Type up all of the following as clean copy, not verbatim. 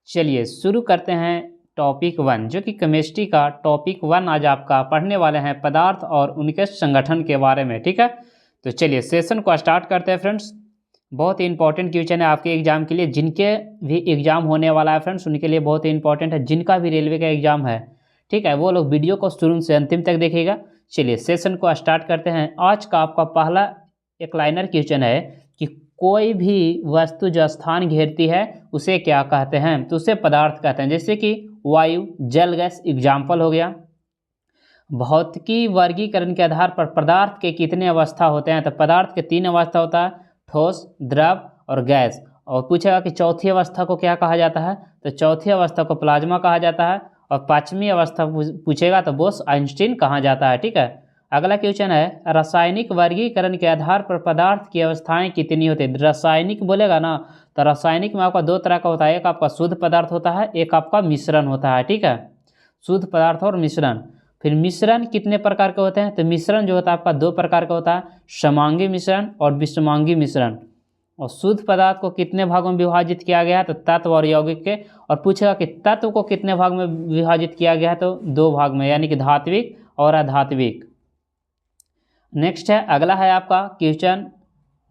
चलिए शुरू करते हैं टॉपिक 1 जो कि केमिस्ट्री का टॉपिक 1 आज आपका पढ़ने वाले हैं पदार्थ और उनके संगठन के बारे में। ठीक है, तो चलिए सेशन को स्टार्ट करते हैं फ्रेंड्स। बहुत ही इंपॉर्टेंट क्वेश्चन है आपके एग्जाम के लिए, जिनके भी एग्जाम होने वाला है फ्रेंड्स उनके लिए बहुत ही इंपॉर्टेंट है। जिनका भी रेलवे का एग्जाम है, ठीक है, वो लोग वीडियो को शुरू से अंतिम तक देखिएगा। चलिए सेशन को स्टार्ट करते हैं। आज का आपका पहला एक लाइनर क्वेश्चन है कि कोई भी वस्तु जो स्थान घेरती है उसे क्या कहते हैं? तो उसे पदार्थ कहते हैं। जैसे कि वायु, जल, गैस एग्जाम्पल हो गया। भौतिकी वर्गीकरण के आधार पर पदार्थ के कितने अवस्था होते हैं? तो पदार्थ के 3 अवस्था होता है, ठोस, द्रव और गैस। और पूछेगा कि चौथी अवस्था को क्या कहा जाता है? तो चौथी अवस्था को प्लाज्मा कहा जाता है। और पांचवी अवस्था पूछेगा तो बोस-आइंस्टीन कहा जाता है। ठीक है, अगला क्वेश्चन है रासायनिक वर्गीकरण के आधार पर पदार्थ की अवस्थाएं कितनी होती है? रासायनिक बोलेगा ना, तो रासायनिक में आपका 2 तरह का होता है, एक आपका शुद्ध पदार्थ होता है, एक आपका मिश्रण होता है। ठीक है, शुद्ध पदार्थ और मिश्रण। फिर मिश्रण कितने प्रकार के होते हैं? तो मिश्रण जो होता है आपका 2 प्रकार का होता है, समांगी मिश्रण और विषमांगी मिश्रण। और शुद्ध पदार्थ को कितने भागों में विभाजित किया गया है? तो तत्व और यौगिक के। और पूछेगा कि तत्व को कितने भाग में विभाजित किया गया है? तो 2 भाग में, यानी कि धात्विक और अधात्विक। नेक्स्ट है, अगला है आपका क्वेश्चन,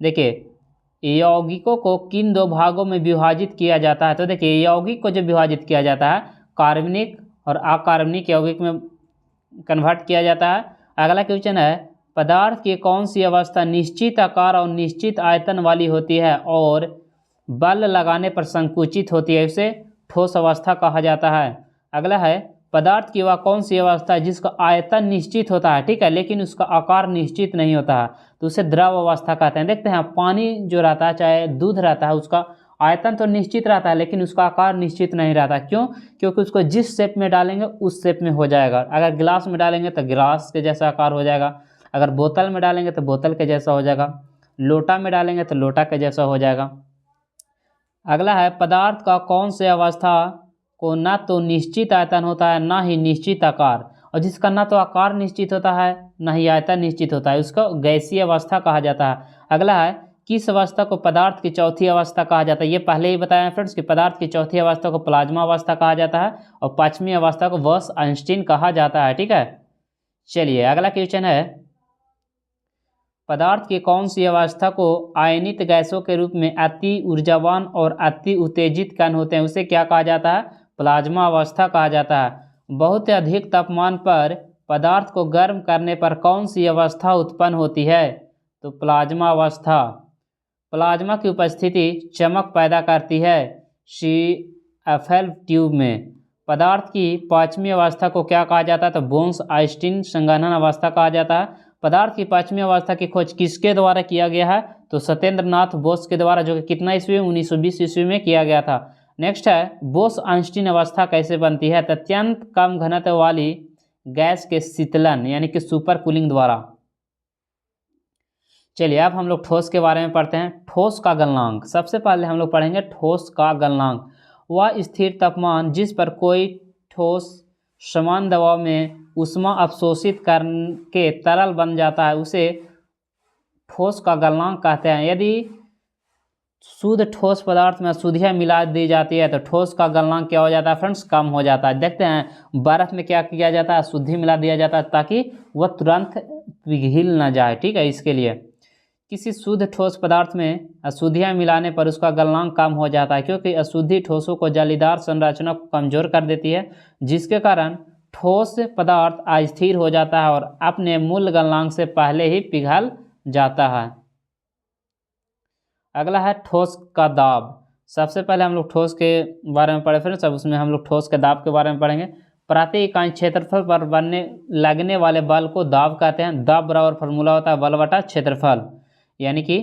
देखिए यौगिकों को किन 2 भागों में विभाजित किया जाता है? तो देखिए यौगिक को जो विभाजित किया जाता है कार्बनिक और अकार्बनिक यौगिक में कन्वर्ट किया जाता है। अगला क्वेश्चन है पदार्थ की कौन सी अवस्था निश्चित आकार और निश्चित आयतन वाली होती है और बल लगाने पर संकुचित होती है? इसे ठोस अवस्था कहा जाता है। अगला है पदार्थ की वह कौन सी अवस्था है जिसका आयतन निश्चित होता है, ठीक है, लेकिन उसका आकार निश्चित नहीं होता है? तो उसे द्रव अवस्था कहते हैं। देखते हैं पानी जो रहता है, चाहे दूध रहता है, उसका आयतन तो निश्चित रहता है लेकिन उसका आकार निश्चित नहीं रहता। क्यों? क्योंकि उसको जिस शेप में डालेंगे उस शेप में हो जाएगा। अगर गिलास में डालेंगे तो गिलास के जैसा आकार हो जाएगा, अगर बोतल में डालेंगे तो बोतल के जैसा हो जाएगा, लोटा में डालेंगे तो लोटा के जैसा हो जाएगा। अगला है पदार्थ का कौन से अवस्था को ना तो निश्चित आयतन होता है ना ही निश्चित आकार, और जिसका ना तो आकार निश्चित होता है ना ही आयतन निश्चित होता है, उसको गैसीय अवस्था कहा जाता है। अगला है किस अवस्था को पदार्थ की चौथी अवस्था कहा जाता है? ये पहले ही बताया फ्रेंड्स कि पदार्थ की चौथी अवस्था को प्लाज्मा अवस्था कहा जाता है और 5वीं अवस्था को बोस-आइंस्टीन कहा जाता है। ठीक है, चलिए अगला क्वेश्चन है पदार्थ की कौन सी अवस्था को आयनित गैसों के रूप में अति ऊर्जावान और अति उत्तेजित कण होते हैं, उसे क्या कहा जाता है? प्लाज्मा अवस्था कहा जाता है। बहुत अधिक तापमान पर पदार्थ को गर्म करने पर कौन सी अवस्था उत्पन्न होती है? तो प्लाज्मा अवस्था। प्लाज्मा की उपस्थिति चमक पैदा करती है CFL ट्यूब में। पदार्थ की 5वीं अवस्था को क्या कहा जाता है? तो बोस-आइंस्टीन संघनन अवस्था कहा जाता है। पदार्थ की 5वीं अवस्था की खोज किसके द्वारा किया गया है? तो सत्येंद्र नाथ बोस के द्वारा, जो कि कितना ईस्वी में? 1920 ईस्वी में किया गया था। नेक्स्ट है बोस-आइंस्टीन अवस्था कैसे बनती है? तो अत्यंत कम घनत्व वाली गैस के शीतलन यानी कि सुपर कूलिंग द्वारा। चलिए अब हम लोग ठोस के बारे में पढ़ते हैं। ठोस का गलनांक, सबसे पहले हम लोग पढ़ेंगे ठोस का गलनांक। वह स्थिर तापमान जिस पर कोई ठोस समान दबाव में ऊष्मा अवशोषित करके तरल बन जाता है उसे ठोस का गलनांक कहते हैं। यदि शुद्ध ठोस पदार्थ में अशुद्धियाँ मिला दी जाती है तो ठोस का गलनांक क्या हो जाता है फ्रेंड्स? कम हो जाता है। देखते हैं बर्फ़ में क्या किया जाता है? अशुद्धि मिला दिया जाता है ताकि वह तुरंत पिघल ना जाए। ठीक है, इसके लिए किसी शुद्ध ठोस पदार्थ में अशुद्धियाँ मिलाने पर उसका गलनांक कम हो जाता है, क्योंकि अशुद्धि ठोसों को जालीदार संरचना को कमजोर कर देती है, जिसके कारण ठोस पदार्थ अस्थिर हो जाता है और अपने मूल गलनांक से पहले ही पिघल जाता है। अगला है ठोस का दाब। सबसे पहले हम लोग ठोस के बारे में पढ़े फिर सब उसमें हम लोग ठोस के दाब के बारे में पढ़ेंगे। प्रति इकाई क्षेत्रफल पर लगने वाले बल को दाब कहते हैं। दाब बराबर फार्मूला होता है बल बटा क्षेत्रफल, यानी कि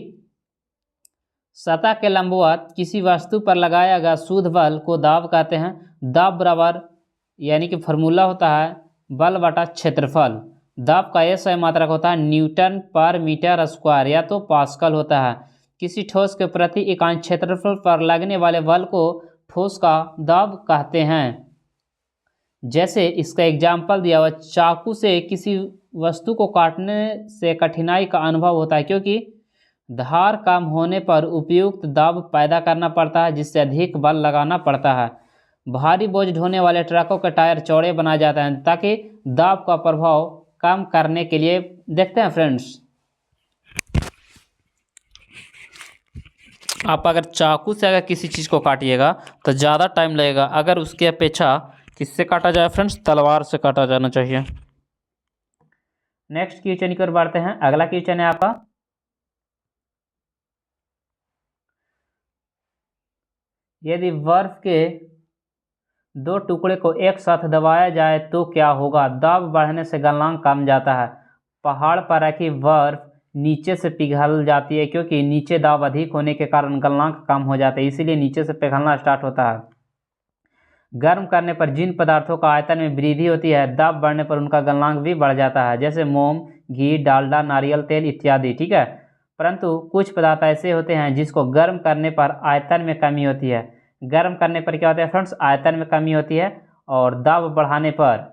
सतह के लंबवत किसी वस्तु पर लगाया गया शुद्ध बल को दाब कहते हैं। दाब बराबर यानी कि फार्मूला होता है बल बटा क्षेत्रफल। दाब का SI मात्रक होता है न्यूटन पर मीटर स्क्वायर या तो पास्कल होता है। किसी ठोस के प्रति इकाई क्षेत्रफल पर लगने वाले बल को ठोस का दाब कहते हैं। जैसे इसका एग्जाम्पल दिया हुआ, चाकू से किसी वस्तु को काटने से कठिनाई का अनुभव होता है क्योंकि धार कम होने पर उपयुक्त दाब पैदा करना पड़ता है जिससे अधिक बल लगाना पड़ता है। भारी बोझ ढोने वाले ट्रकों के टायर चौड़े बनाए जाते हैं ताकि दाब का प्रभाव कम करने के लिए। देखते हैं फ्रेंड्स, आप अगर चाकू से अगर किसी चीज़ को काटिएगा तो ज़्यादा टाइम लगेगा, अगर उसकी अपेक्षा किससे काटा जाए फ्रेंड्स, तलवार से काटा जाना चाहिए। नेक्स्ट क्वेश्चन की ओर बढ़ते हैं। अगला क्वेश्चन है आपका, यदि बर्फ के दो टुकड़े को एक साथ दबाया जाए तो क्या होगा? दाब बढ़ने से गलनांक कम जाता है। पहाड़ पर रखी बर्फ नीचे से पिघल जाती है क्योंकि नीचे दाब अधिक होने के कारण गलनांक कम हो जाता है, इसीलिए नीचे से पिघलना स्टार्ट होता है। गर्म करने पर जिन पदार्थों का आयतन में वृद्धि होती है, दाब बढ़ने पर उनका गलनांक भी बढ़ जाता है, जैसे मोम, घी, डालडा, नारियल तेल इत्यादि। ठीक है, परंतु कुछ पदार्थ ऐसे होते हैं जिसको गर्म करने पर आयतन में कमी होती है। गर्म करने पर क्या होता है फ्रेंड्स, आयतन में कमी होती है और दाब बढ़ाने पर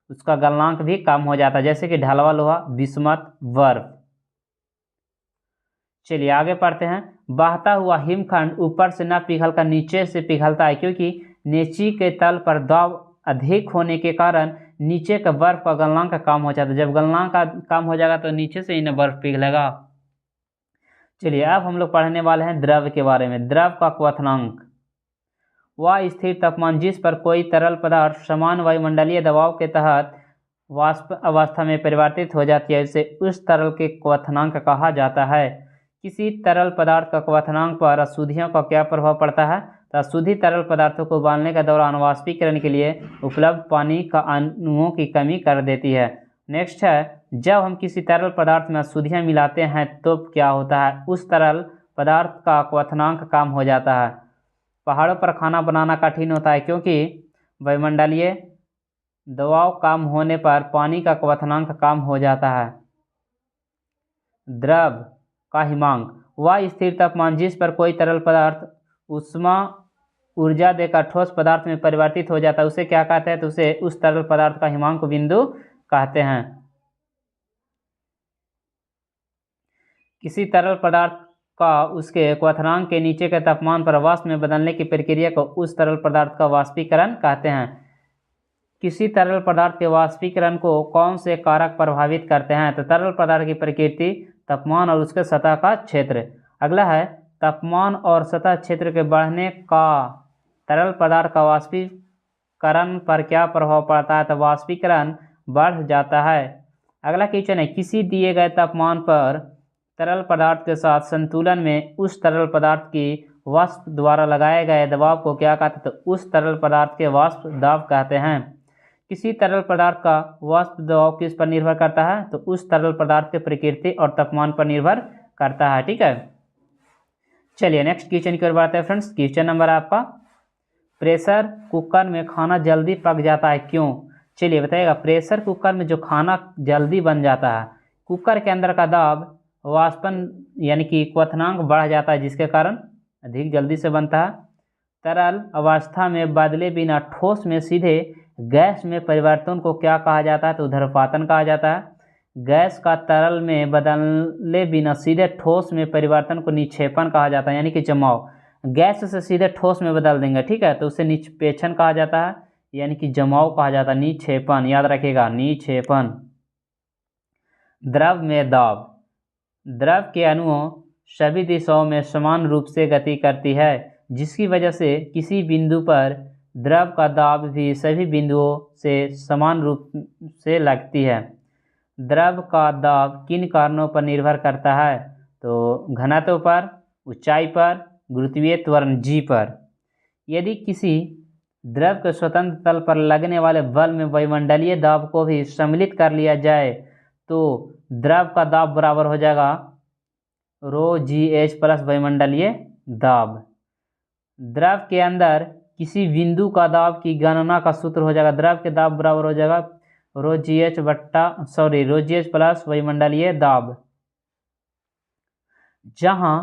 उसका गलनांक भी कम हो जाता है, जैसे कि ढलवा लोहा, बिस्मत, बर्फ। चलिए आगे पढ़ते हैं। बहता हुआ हिमखंड ऊपर से न पिघलकर नीचे से पिघलता है क्योंकि नीचे के तल पर दाब अधिक होने के कारण नीचे का बर्फ का गलनांक कम हो जाता है। जब गलनांक कम हो जाएगा तो नीचे से ही न बर्फ पिघलेगा। चलिए अब हम लोग पढ़ने वाले हैं द्रव के बारे में। द्रव का क्वथनांक वह स्थिर तापमान जिस पर कोई तरल पदार्थ समान वायुमंडलीय दबाव के तहत वाष्प अवस्था में परिवर्तित हो जाती है, इसे उस तरल के क्वथनांक कहा जाता है। किसी तरल पदार्थ का क्वथनांक पर अशुद्धियों का क्या प्रभाव पड़ता है? तो अशुद्धि तरल पदार्थों को उबालने के दौरान वाष्पीकरण के लिए उपलब्ध पानी का अणुओं की कमी कर देती है। नेक्स्ट है, जब हम किसी तरल पदार्थ में अशुद्धियाँ मिलाते हैं तो क्या होता है? उस तरल पदार्थ का क्वथनांक कम हो जाता है। पहाड़ों पर खाना बनाना कठिन होता है क्योंकि वायुमंडलीय दबाव कम होने पर पानी का क्वथनांक कम हो जाता है। द्रव का हिमांक वह स्थिर तापमान जिस पर कोई तरल पदार्थ ऊष्मा ऊर्जा देकर ठोस पदार्थ में परिवर्तित हो जाता है, उसे क्या कहते हैं? तो उसे उस तरल पदार्थ का हिमांक बिंदु कहते हैं। किसी तरल पदार्थ का उसके क्वथनांक के नीचे के तापमान पर वाष्प में बदलने की प्रक्रिया को उस तरल पदार्थ का वाष्पीकरण कहते हैं। किसी तरल पदार्थ के वाष्पीकरण को कौन से कारक प्रभावित करते हैं? तो तरल पदार्थ की प्रकृति, तापमान और उसके सतह का क्षेत्र। अगला है, तापमान और सतह क्षेत्र के बढ़ने का तरल पदार्थ का वाष्पीकरण पर क्या प्रभाव पड़ता है? तो वाष्पीकरण बढ़ जाता है। अगला क्वेश्चन है, किसी दिए गए तापमान पर तरल पदार्थ के साथ संतुलन में उस तरल पदार्थ की वाष्प द्वारा लगाए गए दबाव को क्या कहते हैं? तो उस तरल पदार्थ के वाष्प दाब कहते हैं। किसी तरल पदार्थ का वाष्प दबाव किस पर निर्भर करता है? तो उस तरल पदार्थ के प्रकृति और तापमान पर निर्भर करता है। ठीक है, चलिए नेक्स्ट क्वेश्चन की ओर बढ़ते हैं फ्रेंड्स। क्वेश्चन नंबर आपका, प्रेशर कुकर में खाना जल्दी पक जाता है क्यों? चलिए बताइएगा। प्रेशर कुकर में जो खाना जल्दी बन जाता है, कुकर के अंदर का दाब वाष्पन यानी कि क्वथनांक बढ़ जाता है, जिसके कारण अधिक जल्दी से बनता है। तरल अवस्था में बदले बिना ठोस में सीधे गैस में परिवर्तन को क्या कहा जाता है? तो ऊर्ध्वपातन कहा जाता है। गैस का तरल में बदले बिना सीधे ठोस में परिवर्तन को निक्षेपण कहा जाता है, यानी कि जमाव। गैस से सीधे ठोस में बदल देंगे, ठीक है, तो उसे निक्षेपण कहा जाता है, यानी कि जमाव कहा जाता है। निक्षेपण याद रखिएगा, निक्षेपण। द्रव में दाब, द्रव के अणुओं सभी दिशाओं में समान रूप से गति करती है, जिसकी वजह से किसी बिंदु पर द्रव का दाब भी सभी बिंदुओं से समान रूप से लगती है। द्रव का दाब किन कारणों पर निर्भर करता है? तो घनत्व पर, ऊंचाई पर, गुरुत्वीय त्वरण जी पर। यदि किसी द्रव के स्वतंत्र तल पर लगने वाले बल में वायुमंडलीय दाब को भी सम्मिलित कर लिया जाए तो द्रव का दाब बराबर हो जाएगा रो जी एच प्लस वायुमंडलीय दाब। द्रव के अंदर किसी बिंदु का दाब की गणना का सूत्र हो जाएगा, द्रव के दाब बराबर हो जाएगा रो जी एच प्लस वायुमंडलीय दाब, जहां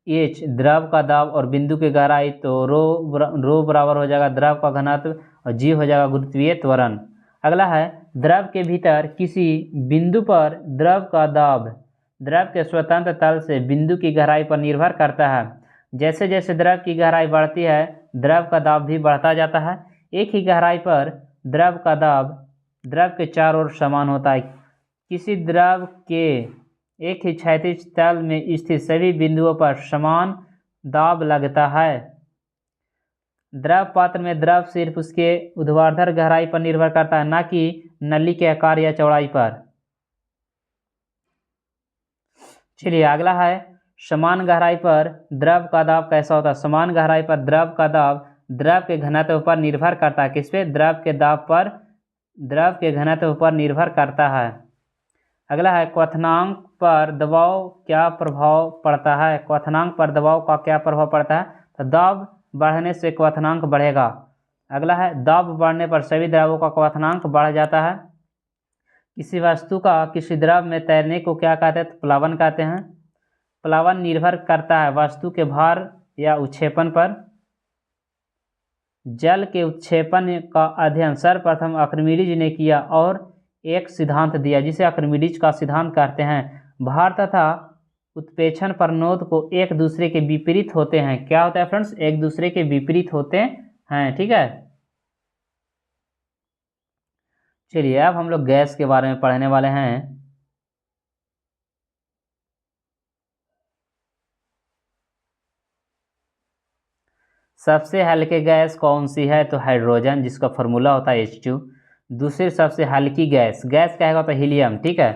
एच द्रव का दाब और बिंदु की गहराई, तो रो बराबर हो जाएगा द्रव का घनत्व और जी हो जाएगा गुरुत्वीय त्वरण। अगला है, द्रव के भीतर किसी बिंदु पर द्रव का दाब द्रव के स्वतंत्र तल से बिंदु की गहराई पर निर्भर करता है। जैसे जैसे द्रव की गहराई बढ़ती है द्रव का दाब भी बढ़ता जाता है। एक ही गहराई पर द्रव का दाब द्रव के चारों ओर समान होता है। किसी द्रव के एक ही क्षैतिज तल में स्थित सभी बिंदुओं पर समान दाब लगता है। द्रव पात्र में द्रव सिर्फ उसके ऊर्ध्वाधर गहराई पर निर्भर करता है, न कि नली के आकार या चौड़ाई पर। चलिए अगला है समान गहराई पर द्रव का दाब कैसा होता है। समान गहराई पर द्रव का दाब द्रव के घनत्व पर निर्भर करता है। किस पे? द्रव के दाब पर द्रव के घनत्व पर निर्भर करता है। अगला है क्वथनांक पर दबाव क्या प्रभाव पड़ता है। क्वथनांक पर दबाव का क्या प्रभाव पड़ता है? तो दाब बढ़ने से क्वथनांक बढ़ेगा। अगला है दाब बढ़ने पर सभी द्रवों का क्वथनांक बढ़ जाता है। किसी वस्तु का किसी द्रव में तैरने को क्या कहते हैं? तो प्लावन कहते हैं। प्लावन निर्भर करता है वस्तु के भार या उत्क्षेपण पर। जल के उत्क्षेपण का अध्ययन सर्वप्रथम आर्किमिडीज ने किया और एक सिद्धांत दिया जिसे आर्किमिडीज का सिद्धांत कहते हैं। भार तथा उत्प्रेक्षण प्रनोद को एक दूसरे के विपरीत होते हैं। क्या होता है फ्रेंड्स? एक दूसरे के विपरीत होते हैं। ठीक है, चलिए अब हम लोग गैस के बारे में पढ़ने वाले हैं। सबसे हल्की गैस कौन सी है? तो हाइड्रोजन, जिसका फार्मूला होता है H2। दूसरी सबसे हल्की गैस क्या होता है? हीलियम। ठीक है,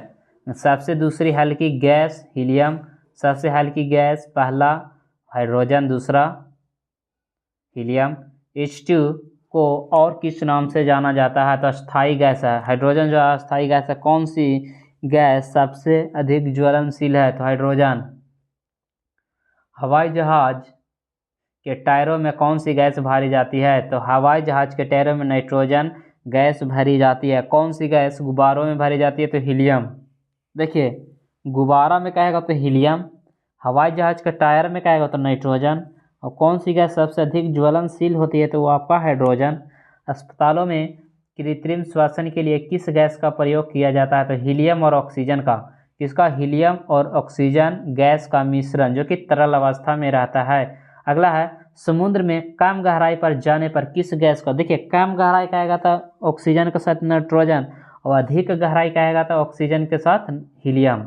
सबसे दूसरी हल्की गैस हीलियम। सबसे हल्की गैस पहला हाइड्रोजन, दूसरा हीलियम। H2 को और किस नाम से जाना जाता है? तो अस्थायी गैस है। हाइड्रोजन जो अस्थायी गैस है। कौन सी गैस सबसे अधिक ज्वलनशील है? तो हाइड्रोजन। हवाई जहाज के टायरों में कौन सी गैस भरी जाती है? तो हवाई जहाज के टायरों में नाइट्रोजन गैस भरी जाती है। कौन सी गैस गुब्बारों में भरी जाती है? तो हीलियम। देखिए गुब्बारा में कहेगा तो हीलियम, हवाई जहाज के टायर में कहेगा तो नाइट्रोजन। और कौन सी गैस सबसे अधिक ज्वलनशील होती है? तो वो आपका हाइड्रोजन। अस्पतालों में कृत्रिम श्वसन के लिए किस गैस का प्रयोग किया जाता है? तो हीलियम और ऑक्सीजन का। किसका? हीलियम और ऑक्सीजन गैस का मिश्रण जो कि तरल अवस्था में रहता है। अगला है समुद्र में कम गहराई पर जाने पर किस गैस का? देखिए कम गहराई कहेगा तो ऑक्सीजन के साथ नाइट्रोजन, और अधिक गहराई कहेगा तो ऑक्सीजन के साथ हीलियम।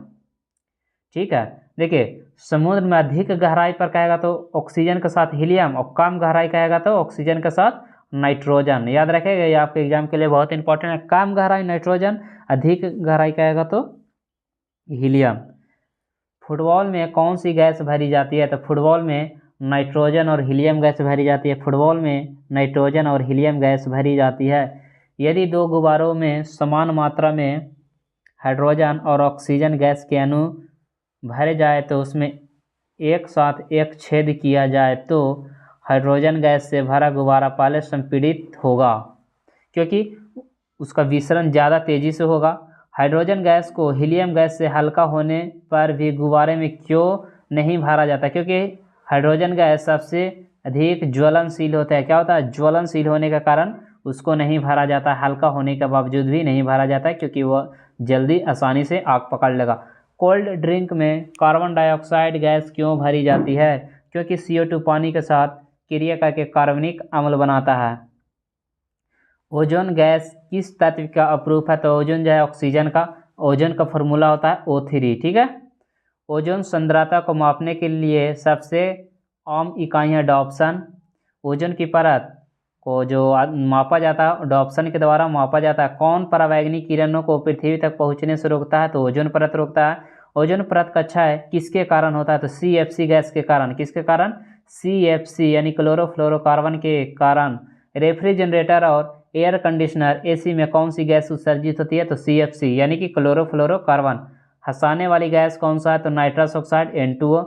ठीक है, देखिए समुद्र में अधिक गहराई पर कहेगा तो ऑक्सीजन के साथ हीलियम, और कम गहराई कहेगा तो ऑक्सीजन के साथ नाइट्रोजन। याद रखेगा, ये आपके एग्जाम के लिए बहुत इंपॉर्टेंट है। कम गहराई नाइट्रोजन, अधिक गहराई कहेगा तो हीलियम। फुटबॉल में कौन सी गैस भरी जाती है? तो फुटबॉल में नाइट्रोजन और हीलियम गैस भरी जाती है। फुटबॉल में नाइट्रोजन और हीलियम गैस भरी जाती है। यदि दो गुब्बारों में समान मात्रा में हाइड्रोजन और ऑक्सीजन गैस के अणु भरे जाए तो उसमें एक साथ एक छेद किया जाए तो हाइड्रोजन गैस से भरा गुब्बारा पहले संपीड़ित होगा, क्योंकि उसका विसरण ज़्यादा तेज़ी से होगा। हाइड्रोजन गैस को हीलियम गैस से हल्का होने पर भी गुब्बारे में क्यों नहीं भरा जाता? क्योंकि हाइड्रोजन गैस सबसे अधिक ज्वलनशील होता है। क्या होता है? ज्वलनशील होने का कारण उसको नहीं भरा जाता। हल्का होने के बावजूद भी नहीं भरा जाता है, क्योंकि वह जल्दी आसानी से आग पकड़ लेगा। कोल्ड ड्रिंक में कार्बन डाइऑक्साइड गैस क्यों भरी जाती है? क्योंकि CO2 पानी के साथ क्रिया करके कार्बनिक अम्ल बनाता है। ओजोन गैस किस तत्व का अपरूप है? तो ओजोन जो है ऑक्सीजन का। ओजोन का फॉर्मूला होता है O3। ठीक है, ओजोन सांद्रता को मापने के लिए सबसे आम इकाइयाँ डॉप्सन। ओजोन की परत को जो मापा जाता है डॉप्सन के द्वारा मापा जाता है। कौन परावैंगनिक किरणों को पृथ्वी तक पहुंचने से रोकता है? तो ओजोन परत रोकता है। ओजोन परत का क्षय किसके कारण होता है? तो CFC गैस के कारण। किसके कारण? CFC यानी क्लोरोफ्लोरोकार्बन के कारण। रेफ्रिजरेटर और एयर कंडीशनर AC में कौन सी गैस उत्सर्जित होती है? तो CFC यानी कि क्लोरोफ्लोरोकार्बन। हंसाने वाली गैस कौन सा है? तो नाइट्रस ऑक्साइड N2O।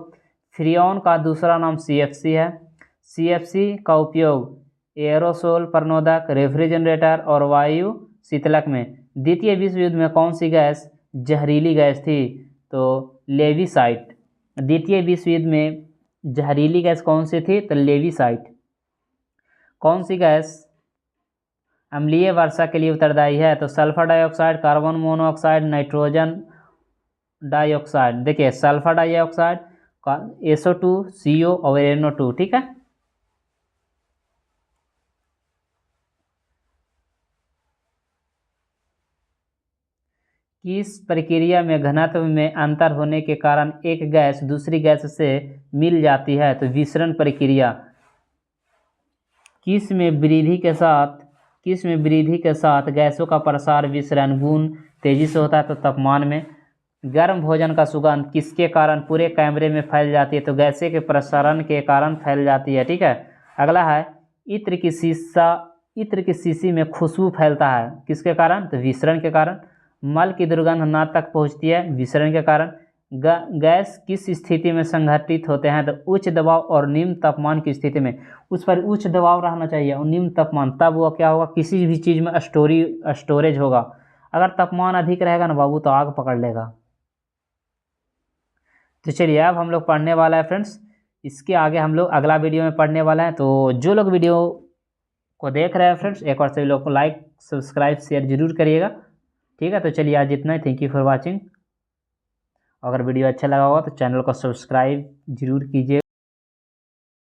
फ्रियोन का दूसरा नाम CFC है। CFC का उपयोग एरोसोल प्रनोदक, रेफ्रिजरेटर और वायु शीतलक में। द्वितीय विश्व युद्ध में कौन सी गैस जहरीली गैस थी? तो लेविसाइट। द्वितीय विश्व युद्ध में जहरीली गैस कौन सी थी? तो लेविसाइट। कौन सी गैस अम्लीय वर्षा के लिए उत्तरदायी है? तो sulphur dioxide, carbon monoxide, nitrogen dioxide. देखिए सल्फर डाइऑक्साइड, SO2 CO और NO2, ठीक है। किस प्रक्रिया में घनत्व में अंतर होने के कारण एक गैस दूसरी गैस से मिल जाती है? तो विसरण प्रक्रिया। किस में वृद्धि के साथ गैसों का प्रसार विसरण गुण तेजी से होता है? तो तापमान में। गर्म भोजन का सुगंध किसके कारण पूरे कमरे में फैल जाती है? तो गैसें के प्रसारण के कारण फैल जाती है, ठीक है। अगला है इत्र की शीशी में खुशबू फैलता है, किसके कारण? तो विसरण के कारण। मल की दुर्गंध नाक तक पहुंचती है, विसरण के कारण। गैस किस स्थिति में संघटित होते हैं? तो उच्च दबाव और निम्न तापमान की स्थिति में। उस पर उच्च दबाव रहना चाहिए और निम्न तापमान, तब वो क्या होगा? किसी भी चीज़ में स्टोरेज होगा। अगर तापमान अधिक रहेगा ना बाबू तो आग पकड़ लेगा। तो चलिए अब हम लोग पढ़ने वाला है फ्रेंड्स, इसके आगे हम लोग अगला वीडियो में पढ़ने वाला है। तो जो लोग वीडियो को देख रहे हैं फ्रेंड्स, एक बार सभी लोग को लाइक सब्सक्राइब शेयर जरूर करिएगा, ठीक है। तो चलिए आज इतना ही। Thank you for watching. अगर वीडियो अच्छा लगा होगा तो चैनल को सब्सक्राइब जरूर कीजिए।